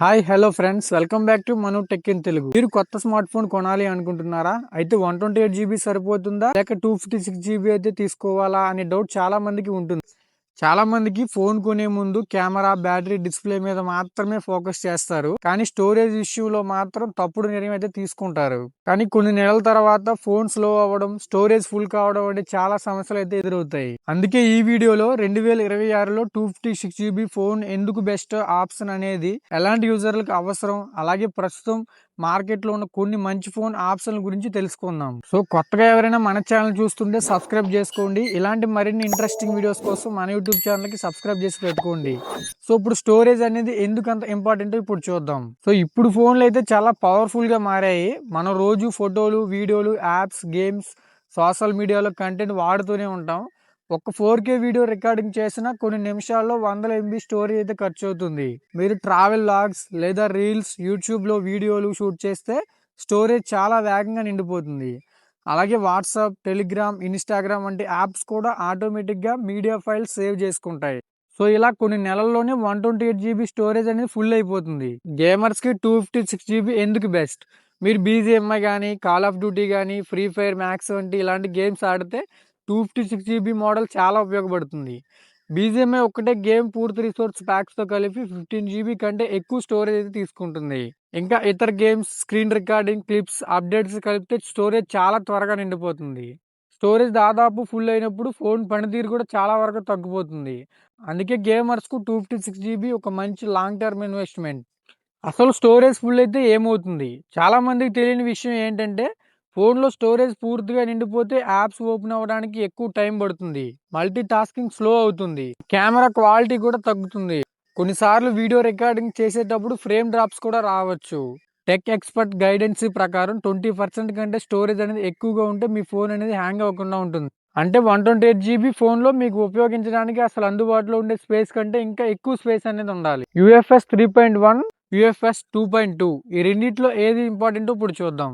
Hi hello friends, welcome back to Manu tech in Telugu. మీరు కొత్త smart phone కొనాలి అనుకుంటున్నారా? అయితే 128 GB సరిపోతుందా లేక 256 GB అయితే తీసుకోవాలా అనే డౌట్ చాలా మందికి ఉంటుంది. చాలా మందికి ఫోన్ కొనే ముందు కెమెరా, బ్యాటరీ, డిస్ప్లే మీద మాత్రమే ఫోకస్ చేస్తారు. కానీ స్టోరేజ్ ఇష్యూలో మాత్రం తప్పుడు నిర్ణయం అయితే తీసుకుంటారు. కానీ కొన్ని నెలల తర్వాత ఫోన్ స్లో అవ్వడం, స్టోరేజ్ ఫుల్ కావడం వంటి చాలా సమస్యలు అయితే ఎదురవుతాయి. అందుకే ఈ వీడియోలో 2026లో 256 GB ఫోన్ ఎందుకు బెస్ట్ ఆప్షన్ అనేది, ఎలాంటి యూజర్లకు అవసరం, అలాగే ప్రస్తుతం మార్కెట్ లో ఉన్న కొన్ని మంచి ఫోన్ ఆప్షన్ల గురించి తెలుసుకుందాం. సో కొత్తగా ఎవరైనా మన ఛానల్ చూస్తుంటే సబ్స్క్రైబ్ చేసుకోండి. ఇలాంటి మరిన్ని ఇంట్రెస్టింగ్ వీడియోస్ కోసం మన యూట్యూబ్ ఛానల్ కి సబ్స్క్రైబ్ చేసి పెట్టుకోండి. సో ఇప్పుడు స్టోరేజ్ అనేది ఎందుకు అంత ఇంపార్టెంట్ ఇప్పుడు చూద్దాం. సో ఇప్పుడు ఫోన్లు అయితే చాలా పవర్ఫుల్ గా మారాయి. మనం రోజు ఫోటోలు, వీడియోలు, యాప్స్, గేమ్స్, సోషల్ మీడియాలో కంటెంట్ వాడుతూనే ఉంటాం. ఒక 4K వీడియో రికార్డింగ్ చేసిన కొన్ని నిమిషాల్లో 100 MB స్టోరేజ్ అయితే ఖర్చు అవుతుంది. మీరు ట్రావెల్ లాగ్స్ లేదా రీల్స్, యూట్యూబ్లో వీడియోలు షూట్ చేస్తే స్టోరేజ్ చాలా వేగంగా నిండిపోతుంది. అలాగే వాట్సాప్, టెలిగ్రామ్, ఇన్స్టాగ్రామ్ వంటి యాప్స్ కూడా ఆటోమేటిక్గా మీడియా ఫైల్స్ సేవ్ చేసుకుంటాయి. సో ఇలా కొన్ని నెలల్లోనే 128 GB స్టోరేజ్ అనేది ఫుల్ అయిపోతుంది. గేమర్స్కి 256 GB ఎందుకు బెస్ట్? మీరు BGMI కానీ, కాల్ ఆఫ్ డ్యూటీ కానీ, ఫ్రీ ఫైర్ మ్యాక్స్ వంటి ఇలాంటి గేమ్స్ ఆడితే 256 GB మోడల్ చాలా ఉపయోగపడుతుంది. BGMI ఒక్కటే గేమ్ పూర్తి రిసోర్స్ ప్యాక్స్తో కలిపి 15 GB కంటే ఎక్కువ స్టోరేజ్ అయితే తీసుకుంటుంది. ఇంకా ఇతర games, screen recording, clips, updates కలిపితే స్టోరేజ్ చాలా త్వరగా నిండిపోతుంది. స్టోరేజ్ దాదాపు ఫుల్ అయినప్పుడు ఫోన్ పనితీరు కూడా చాలా వరకు తగ్గిపోతుంది. అందుకే గేమర్స్కు 256 GB ఒక మంచి లాంగ్ టర్మ్ ఇన్వెస్ట్మెంట్. అసలు స్టోరేజ్ ఫుల్ అయితే ఏమవుతుంది? చాలా మందికి తెలియని విషయం ఏంటంటే, ఫోన్లో స్టోరేజ్ పూర్తిగా నిండిపోతే యాప్స్ ఓపెన్ అవ్వడానికి ఎక్కువ టైం పడుతుంది. మల్టీ టాస్కింగ్ స్లో అవుతుంది. కెమెరా క్వాలిటీ కూడా తగ్గుతుంది. కొన్నిసార్లు వీడియో రికార్డింగ్ చేసేటప్పుడు ఫ్రేమ్ డ్రాప్స్ కూడా రావచ్చు. టెక్ ఎక్స్పర్ట్ గైడెన్స్ ప్రకారం 20% కంటే స్టోరేజ్ అనేది ఎక్కువగా ఉంటే మీ ఫోన్ అనేది హ్యాంగ్ అవ్వకుండా ఉంటుంది. అంటే 128 GB ఫోన్లో మీకు ఉపయోగించడానికి అసలు అందుబాటులో ఉండే స్పేస్ కంటే ఇంకా ఎక్కువ స్పేస్ అనేది ఉండాలి. UFS 3.1, UFS 2.2 ఈ రెండిట్లో ఏది ఇంపార్టెంటో ఇప్పుడు చూద్దాం.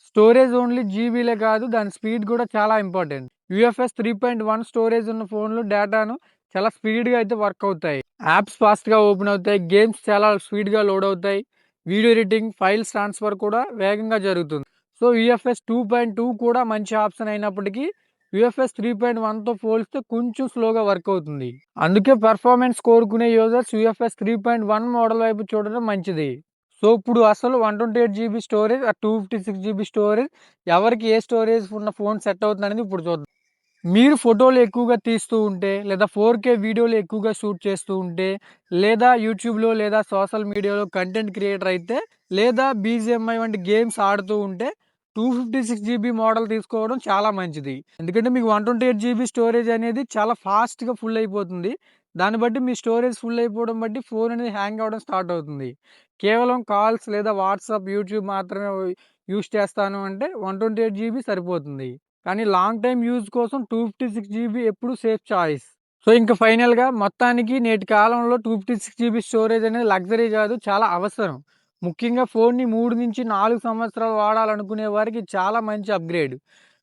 స్టోరేజ్ ఓన్లీ జీబీలే కాదు, దాని స్పీడ్ కూడా చాలా ఇంపార్టెంట్. UFS 3.1 స్టోరేజ్ ఉన్న ఫోన్లు డేటాను చాలా స్పీడ్గా అయితే వర్క్ అవుతాయి. యాప్స్ ఫాస్ట్గా ఓపెన్ అవుతాయి, గేమ్స్ చాలా స్పీడ్గా లోడ్ అవుతాయి, వీడియో ఎడిటింగ్, ఫైల్స్ ట్రాన్స్ఫర్ కూడా వేగంగా జరుగుతుంది. సో UFS 2.2 కూడా మంచి ఆప్షన్ అయినప్పటికీ UFS 3.1తో పోలిస్తే కొంచెం స్లోగా వర్క్ అవుతుంది. అందుకే పర్ఫార్మెన్స్ కోరుకునే యూజర్స్ UFS 3.1 మోడల్ వైపు చూడడం మంచిది. సో ఇప్పుడు అసలు 128 GB స్టోరేజ్, 256 GB స్టోరేజ్, ఎవరికి ఏ స్టోరేజ్ ఉన్న ఫోన్ సెట్ అవుతుంది అనేది ఇప్పుడు చూద్దాం. మీరు ఫోటోలు ఎక్కువగా తీస్తూ ఉంటే, లేదా 4K వీడియోలు ఎక్కువగా షూట్ చేస్తూ ఉంటే, లేదా యూట్యూబ్లో లేదా సోషల్ మీడియాలో కంటెంట్ క్రియేటర్ అయితే, లేదా BGMI వంటి గేమ్స్ ఆడుతూ ఉంటే 256 GB మోడల్ తీసుకోవడం చాలా మంచిది. ఎందుకంటే మీకు 128 GB స్టోరేజ్ అనేది చాలా ఫాస్ట్గా ఫుల్ అయిపోతుంది. దాన్ని బట్టి మీ స్టోరేజ్ ఫుల్ అయిపోవడం బట్టి ఫోన్ అనేది హ్యాంగ్ అవ్వడం స్టార్ట్ అవుతుంది. కేవలం కాల్స్ లేదా వాట్సాప్, యూట్యూబ్ మాత్రమే యూస్ చేస్తాను అంటే 128 GB సరిపోతుంది. కానీ లాంగ్ టైమ్ యూజ్ కోసం 256 GB ఎప్పుడు సేఫ్ చాయిస్. సో ఇంకా ఫైనల్గా మొత్తానికి నేటి కాలంలో 256 GB స్టోరేజ్ అనేది లగ్జరీ కాదు, చాలా అవసరం. ముఖ్యంగా ఫోన్ని 3 నుంచి 4 సంవత్సరాలు వాడాలనుకునే వారికి చాలా మంచి అప్గ్రేడ్.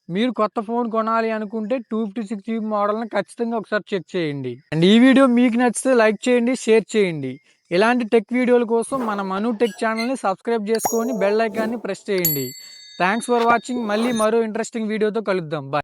మీరు కొత్త ఫోన్ కొనాలి అనుకుంటే 256 GB మోడల్ని ఖచ్చితంగా ఒకసారి చెక్ చేయండి. అండ్ ఈ వీడియో మీకు నచ్చితే లైక్ చేయండి, షేర్ చేయండి. ఇలాంటి టెక్ వీడియోల కోసం మన మను టెక్ ఛానల్ని సబ్స్క్రైబ్ చేసుకొని బెల్ ఐకాన్ని ప్రెస్ చేయండి. Thanks for watching. మళ్ళీ మరో ఇంట్రెస్టింగ్ వీడియోతో కలుద్దాం. బాయ్.